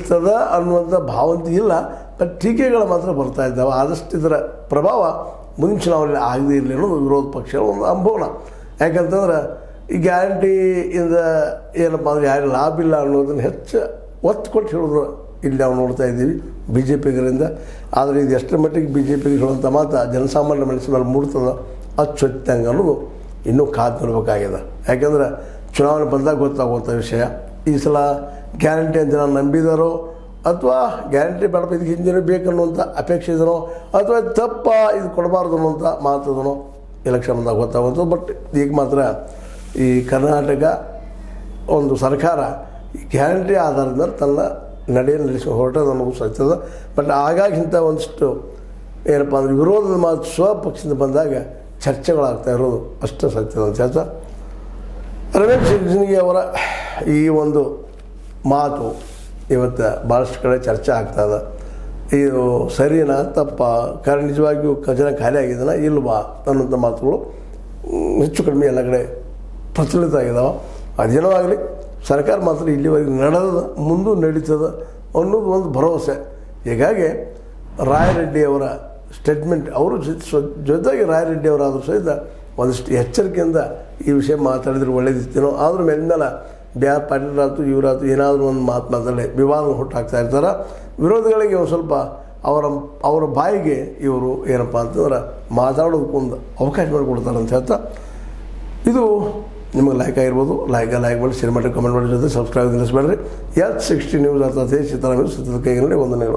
ನಿಲ್ಲಿಸ್ತದ ಅನ್ನುವಂಥ ಭಾವಂತಿ ಇಲ್ಲ. ಬಟ್ ಟೀಕೆಗಳು ಮಾತ್ರ ಬರ್ತಾ ಇದ್ದಾವೆ. ಆದಷ್ಟು ಇದರ ಪ್ರಭಾವ ಮುಂದಿನ ಚುನಾವಣೆಯಲ್ಲಿ ಆಗದೇ ಇರಲಿ ಅನ್ನೋದು ವಿರೋಧ ಪಕ್ಷಗಳ ಒಂದು ಅಂಬೋಣ. ಯಾಕಂತಂದ್ರೆ ಈ ಗ್ಯಾರಂಟಿಯಿಂದ ಏನಪ್ಪ ಅಂದರೆ ಯಾರು ಲಾಭ ಇಲ್ಲ ಅನ್ನೋದನ್ನು ಹೆಚ್ಚು ಒತ್ತು ಕೊಟ್ಟು ಹೇಳೋದು ಇಲ್ಲಿ ನಾವು ನೋಡ್ತಾ ಇದ್ದೀವಿ ಬಿ ಜೆ ಪಿಗರಿಂದ. ಆದರೆ ಇದು ಎಷ್ಟರ ಮಟ್ಟಿಗೆ ಬಿ ಜೆ ಪಿಗೆ ಹೇಳುವಂಥ ಮಾತು ಜನಸಾಮಾನ್ಯ ಮನಸ್ಸಿನ ಮೇಲೆ ಮೂಡ್ತದೆ ಅಚ್ಚೊತ್ತಂಗೆ ಅನ್ನೋದು ಇನ್ನೂ ಕಾದು ನೋಡಬೇಕಾಗಿದೆ. ಯಾಕೆಂದ್ರೆ ಚುನಾವಣೆ ಬಂದಾಗ ಗೊತ್ತಾಗುವಂಥ ವಿಷಯ. ಈ ಸಲ ಗ್ಯಾರಂಟಿ ಅಂತ ಜನ ನಂಬಿದಾರೋ ಅಥವಾ ಗ್ಯಾರಂಟಿ ಬೇಡಪ್ಪ ಇದಕ್ಕೆ ಹಿಂದಿನ ಬೇಕನ್ನುವಂಥ ಅಪೇಕ್ಷೆ ಇದನೋ ಅಥವಾ ತಪ್ಪ ಇದು ಕೊಡಬಾರ್ದು ಅನ್ನುವಂಥ ಮಾತದನೋ ಎಲೆಕ್ಷನ್ ಬಂದಾಗ ಗೊತ್ತಾಗುವಂಥದ್ದು. ಬಟ್ ಈಗ ಮಾತ್ರ ಈ ಕರ್ನಾಟಕ ಒಂದು ಸರ್ಕಾರ ಈ ಗ್ಯಾರಂಟಿ ಆಧಾರದ ಮೇಲೆ ತನ್ನ ನಡೆಯನ್ನು ನಡೆಸಿ ಹೊರಟದ ಅನ್ನೋದು ಸತ್ಯದ. ಬಟ್ ಆಗಾಗ ಇಂಥ ಒಂದಿಷ್ಟು ಏನಪ್ಪ ಅಂದರೆ ವಿರೋಧದ ಮಾತು ಸ್ವಪಕ್ಷದಿಂದ ಬಂದಾಗ ಚರ್ಚೆಗಳಾಗ್ತಾ ಇರೋದು ಅಷ್ಟು ಸತ್ಯದ ಅಂತ. ರಮೇಶ್ ಜಿಗಜಿಣಗಿ ಅವರ ಈ ಒಂದು ಮಾತು ಇವತ್ತು ಭಾಳಷ್ಟು ಕಡೆ ಚರ್ಚೆ ಆಗ್ತದೆ. ಇದು ಸರಿನಾ ತಪ್ಪ, ಕಾರಣ ನಿಜವಾಗಿಯೂ ಖಜಾನೆ ಖಾಲಿ ಆಗಿದ್ದಾನ ಇಲ್ವಾ ಅನ್ನೋಂಥ ಮಾತುಗಳು ಹೆಚ್ಚು ಕಡಿಮೆ ಎಲ್ಲ ಕಡೆ ಪ್ರಚಲಿತ ಆಗಿದ್ದಾವೆ. ಅದೇನೋ ಆಗಲಿ, ಸರ್ಕಾರ ಮಾತ್ರ ಇಲ್ಲಿವರೆಗೆ ನಡೆದ ಮುಂದೂ ನಡೀತದೆ ಅನ್ನೋದು ಒಂದು ಭರವಸೆ. ಹೀಗಾಗಿ ರಾಯರೆಡ್ಡಿ ಅವರ ಸ್ಟೇಟ್ಮೆಂಟ್ ಅವರು ಜೊತೆಗೆ ರಾಯರೆಡ್ಡಿ ಅವರಾದರೂ ಸಹಿತ ಒಂದಿಷ್ಟು ಎಚ್ಚರಿಕೆಯಿಂದ ಈ ವಿಷಯ ಮಾತಾಡಿದ್ರೆ ಒಳ್ಳೇದಿತ್ತೇನೋ. ಆದರೂ ಮೇಲಿಂದಲ್ಲ ಬ್ಯಾರ್ ಪಾಟೀಲರಾಯ್ತು ಇವರಾಯ್ತು ಏನಾದರೂ ಒಂದು ಮಾತನಾಡಲೇ ವಿವಾದ ಹುಟ್ಟಾಕ್ತಾ ಇರ್ತಾರೆ. ವಿರೋಧಿಗಳಿಗೆ ಒಂದು ಸ್ವಲ್ಪ ಅವರ ಬಾಯಿಗೆ ಇವರು ಏನಪ್ಪ ಅಂತಂದ್ರೆ ಮಾತಾಡೋದಕ್ಕೊಂದು ಅವಕಾಶ ಮಾಡಿಕೊಡ್ತಾರೆ ಅಂತ ಹೇಳ್ತಾ, ಇದು ನಿಮಗೆ ಲೈಕ್ ಆಗಿರ್ಬೋದು. ಲೈಕ್ ಮಾಡಿ ಶೇರ್ ಮಾಡಿ ಕಮೆಂಟ್ ಮಾಡಿ ಜೊತೆ ಸಬ್ಸ್ಕ್ರೈಬ್ ನಿಲ್ಲಿಸಬೇಡ್ರಿ. H60 ನ್ಯೂಸ್ ಅರ್ಥಾತ್ ಸಿದ್ದರಾಮಯ್ಯ ಸತ್ಯದ ಕೈಗಳಲ್ಲಿ ವಂದನೆಗಳು.